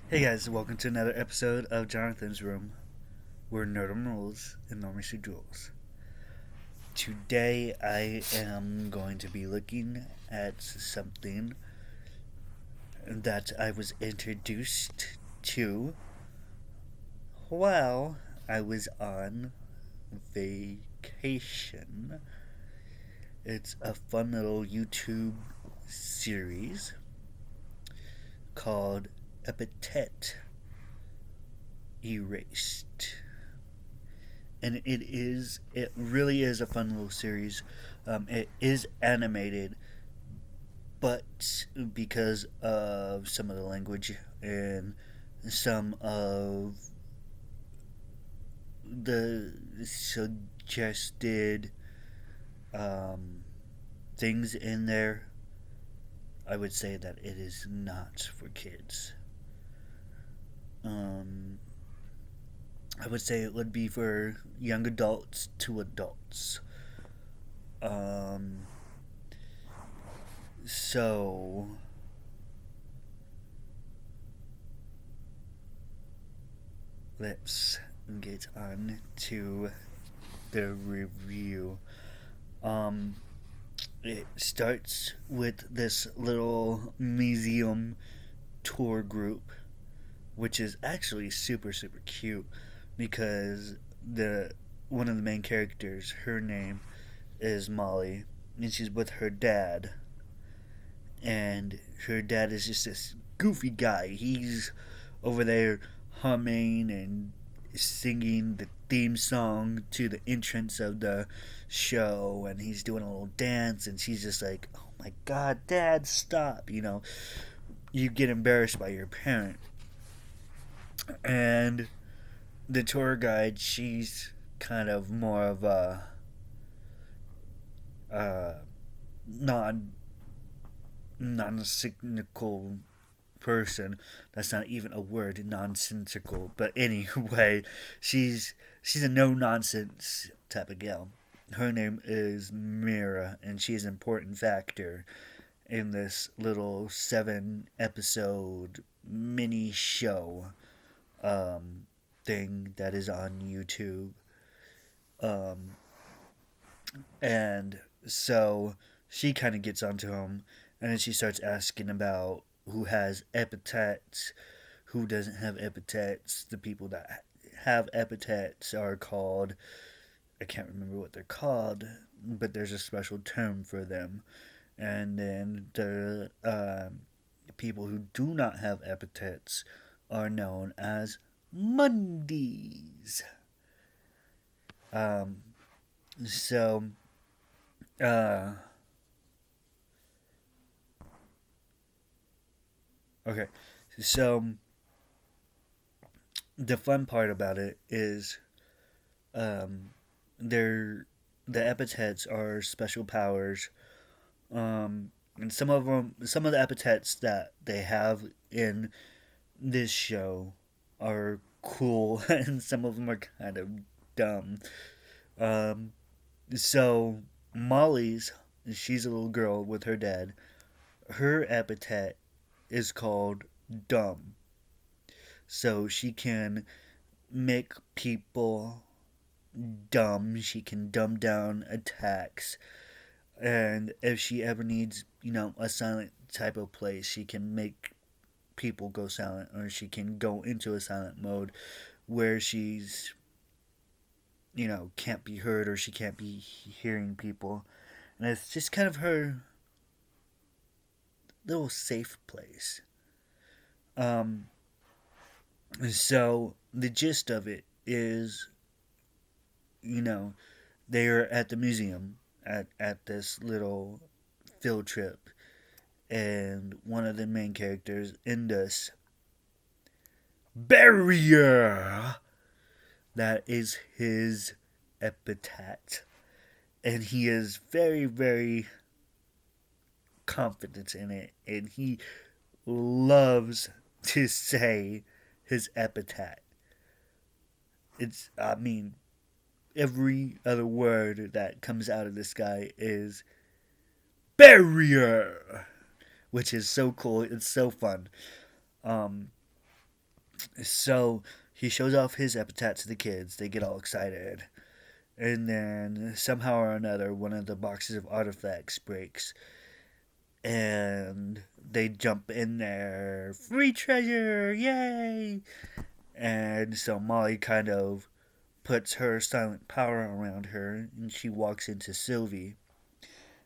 Hey guys, welcome to another episode of Jonathan's Room, where Nerdum rules and Normalcy duels. Today I am going to be looking at something that I was introduced to while I was on vacation. It's a fun little YouTube series called Epithet Erased. And it really is a fun little series. It is animated, but because of some of the language and some of the suggested um, things in there, I would say that it is not for kids. um, I would say it would be for young adults to adults. Um, so let's get on to the review. Um, it starts with this little museum tour group, which is actually super cute because the one of the main characters, her name is Molly, and she's with her dad. And her dad is just this goofy guy. He's over there humming and singing the theme song to the entrance of the show, and he's doing a little dance, and she's just like, "Oh my God, Dad, stop!" You get embarrassed by your parent. And the tour guide, she's kind of more of a uh, non non-cynical person. That's not even a word, nonsensical. But anyway, she's a no nonsense type of gal. Her name is Mira, and she's an important factor in this little 7 episode mini show thing that is on YouTube. Um, and so she kind of gets onto him, and then she starts asking about who has epithets, who doesn't have epithets. The people that have epithets are called, I can't remember what they're called, but there's a special term for them. And then the people who do not have epithets are known as Mondays. Um, so, uh, okay. So, the fun part about it is um, they're the epithets are special powers, and some of the epithets that they have in this show are cool, and some of them are kind of dumb. Um, so Molly's, she's a little girl with her dad. Her epithet is called dumb, so she can make people dumb. She can dumb down attacks. And if she ever needs, a silent type of place, she can make people go silent, or she can go into a silent mode where she's, can't be heard, or she can't be hearing people. And it's just kind of her little safe place. Um, so the gist of it is, you know, they're at the museum at this little field trip, and one of the main characters, Indus Barrier, that is his epithet, and he is very confident in it, and he loves to say his epithet. I mean, every other word that comes out of this guy is barrier, which is so cool. It's so fun. Um, So he shows off his epithet to the kids. They get all excited. And then somehow or another, one of the boxes of artifacts breaks. And they jump in there. Free treasure! Yay! And so Molly kind of puts her silent power around her and she walks into Sylvie.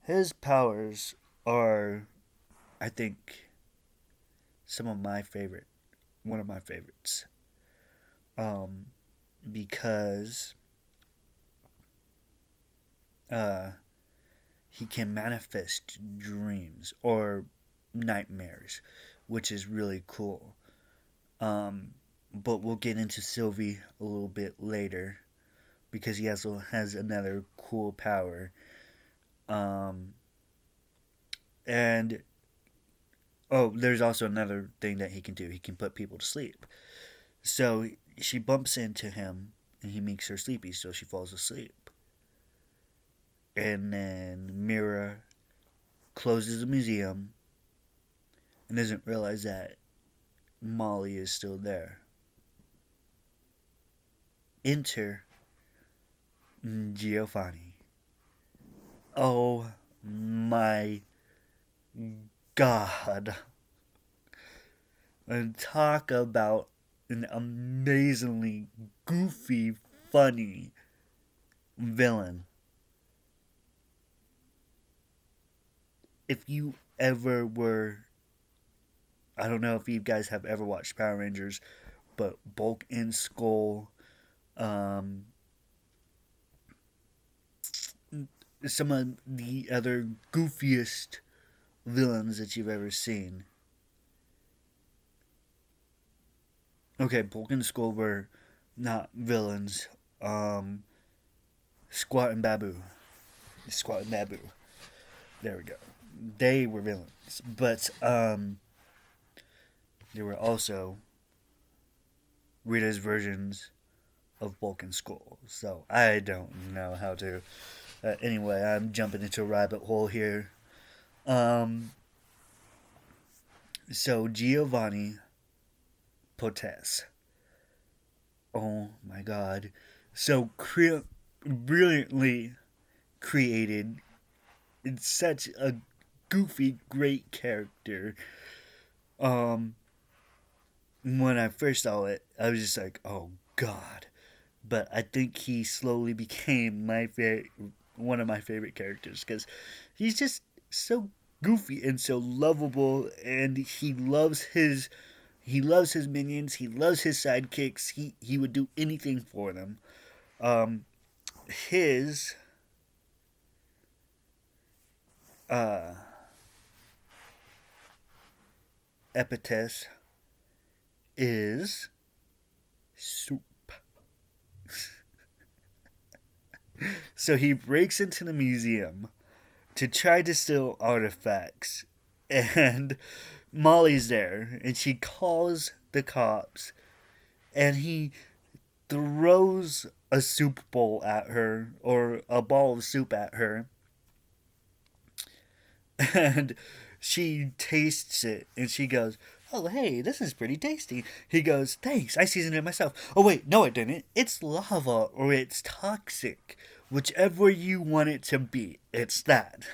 His powers are, I think, some of my favorite, one of my favorites. Um, because uh, he can manifest dreams or nightmares, which is really cool. Um, but we'll get into Sylvie a little bit later because he also has another cool power. Um, and oh, there's also another thing that he can do. He can put people to sleep. So she bumps into him and he makes her sleepy, so she falls asleep. And then Mira closes the museum and doesn't realize that Molly is still there. Enter Giovanni. Oh my god. And talk about an amazingly goofy, funny villain. If you ever were, I don't know if you guys have ever watched Power Rangers, but Bulk and Skull, um, some of the other goofiest villains that you've ever seen. Okay, Bulk and Skull were not villains. Squat and Babu. Squat and Babu. There we go. They were villains. But they were also Rita's versions of Bulk and Skull. So I don't know how to. Anyway, I'm jumping into a rabbit hole here. Um, so Giovanni Potes. Oh my god. So brilliantly created. It's such a goofy, great character. Um, when I first saw it, I was just like, oh god. But I think he slowly became one of my favorite characters because he's just so goofy and so lovable, and he loves his minions, he loves his sidekicks. He would do anything for them. Um, his uh, epithet is soup. So he breaks into the museum to try to steal artifacts, and Molly's there, and she calls the cops, and he throws a soup bowl at her, or a ball of soup at her, and she tastes it, and she goes, "Oh, hey, this is pretty tasty." He goes, "Thanks, I seasoned it myself." "Oh, wait, no, it didn't. It's lava, or it's toxic. Whichever you want it to be, it's that."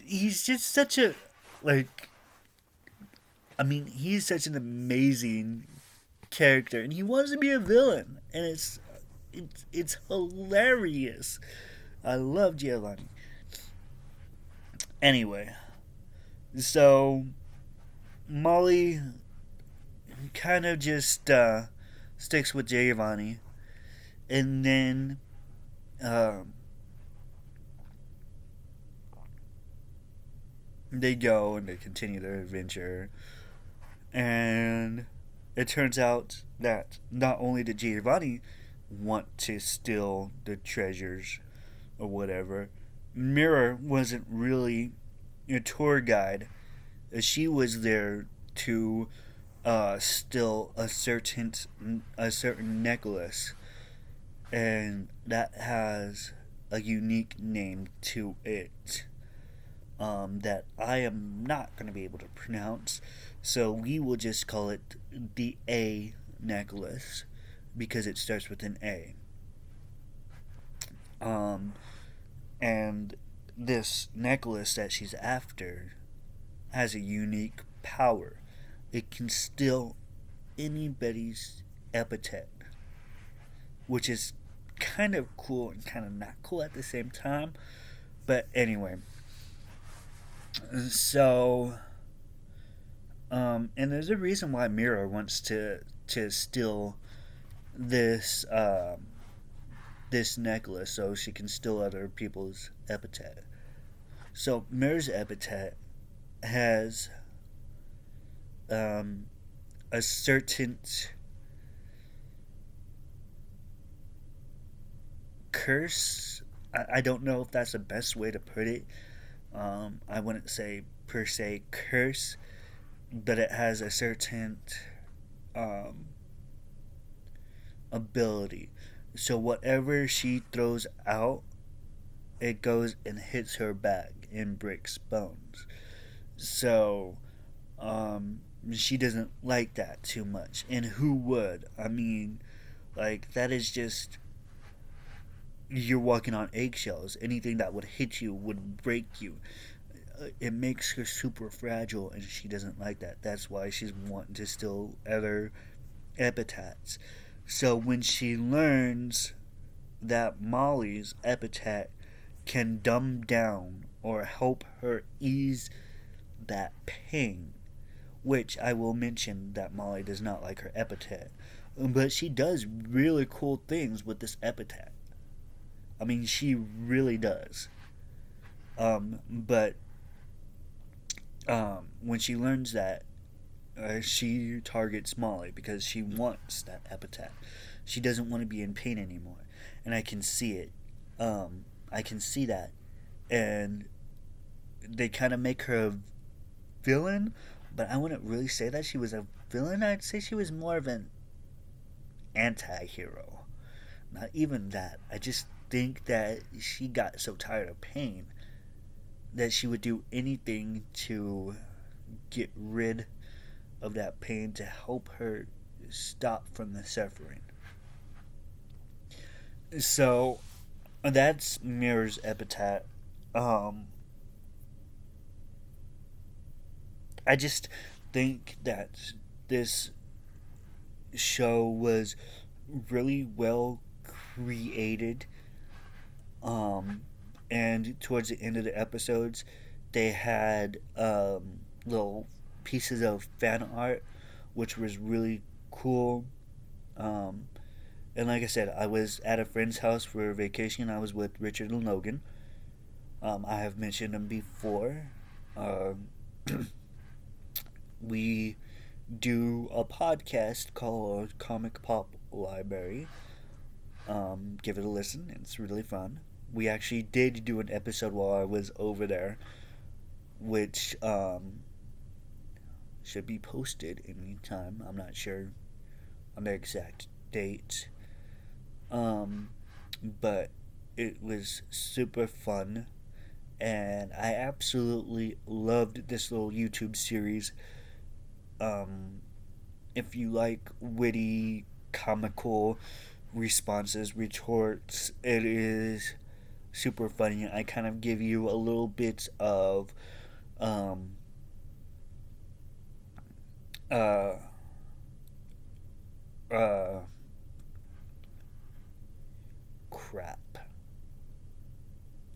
He's just such a, like, I mean, he's such an amazing character, and he wants to be a villain, and it's hilarious. I love Giovanni. Anyway, so Molly kind of just sticks with Giovanni, and then um, they go and they continue their adventure, and it turns out that not only did Giovanni want to steal the treasures or whatever, Mirror wasn't really a tour guide. She was there to steal a certain necklace, and that has a unique name to it that I am not going to be able to pronounce. So we will just call it the A necklace because it starts with an A. Um, and this necklace that she's after has a unique power. It can steal anybody's epithet, which is kind of cool and kind of not cool at the same time. But anyway, so and there's a reason why Mira wants to steal this this necklace so she can steal other people's epithet. So Mira's epithet has um, a certain curse. I don't know if that's the best way to put it. I wouldn't say per se curse, but it has a certain um, ability. So whatever she throws out, it goes and hits her back and breaks bones. So she doesn't like that too much. And who would? I mean, like, that is just, you're walking on eggshells. Anything that would hit you would break you. It makes her super fragile, and she doesn't like that. That's why she's wanting to steal other epithets. So when she learns that Molly's epithet can dumb down or help her ease that pain, which I will mention that Molly does not like her epithet, but she does really cool things with this epithet. I mean, she really does. But when she learns that, she targets Molly because she wants that epithet. She doesn't want to be in pain anymore, and I can see it. I can see that, and they kind of make her a villain, but I wouldn't really say that she was a villain. I'd say she was more of an anti-hero. Not even that. I just think that she got so tired of pain that she would do anything to get rid of that pain to help her stop from the suffering. So that's Mira's epithet. Um, I just think that this show was really well created. Um, and towards the end of the episodes, they had little pieces of fan art, which was really cool. Um, and like I said, I was at a friend's house for a vacation. I was with Richard and Logan. I have mentioned them before. Um, we do a podcast called Comic Pop Library. Give it a listen, it's really fun. We actually did do an episode while I was over there, which should be posted anytime. I'm not sure on the exact date. Um, but it was super fun, and I absolutely loved this little YouTube series. Um, if you like witty, comical responses, retorts, it is super funny. I kind of give you a little bit of um, uh, uh, crap.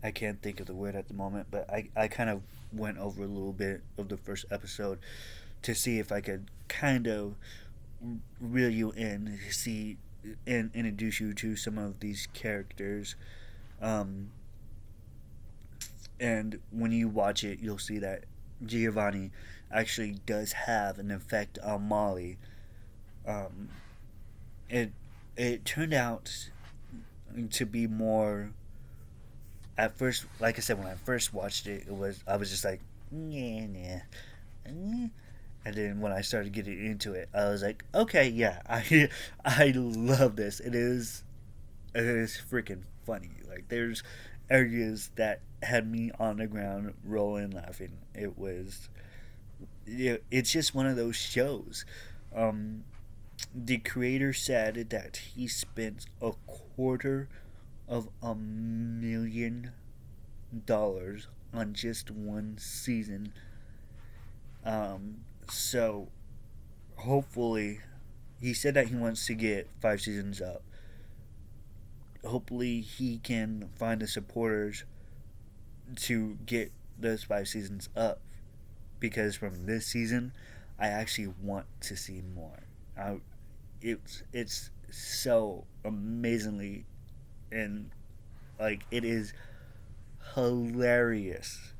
I can't think of the word at the moment, but I kind of went over a little bit of the first episode to see if I could kind of reel you in, see, and introduce you to some of these characters. Um, and when you watch it, you'll see that Giovanni actually does have an effect on Molly. Um, it it turned out to be more. At first, like I said, when I first watched it, I was just like, yeah, yeah. And then when I started getting into it, I was like, okay, yeah, I love this. It is freaking funny. Like, there's areas that had me on the ground rolling laughing. It was it's just one of those shows. Um, the creator said that he spent $250,000 on just one season. So hopefully, he said that he wants to get 5 seasons up. Hopefully, he can find the supporters to get those 5 seasons up, because from this season, I actually want to see more. It's so amazingly, and like, it is hilarious.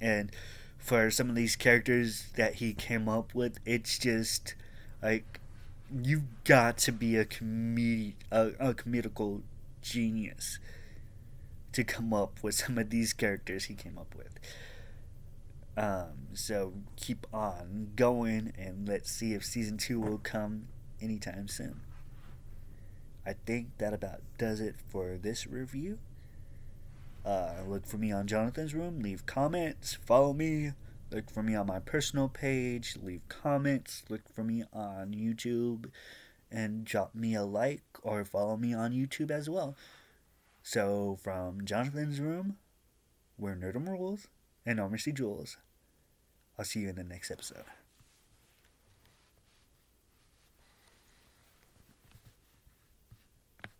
And for some of these characters that he came up with, it's just like, you've got to be a comedical genius to come up with some of these characters he came up with. So keep on going, and let's see if season 2 will come anytime soon. I think that about does it for this review. Look for me on Jonathan's Room. Leave comments. Follow me. Look for me on my personal page. Leave comments. Look for me on YouTube. And drop me a like or follow me on YouTube as well. So, from Jonathan's Room, where Nerdum rules and Normacy Jules, I'll see you in the next episode.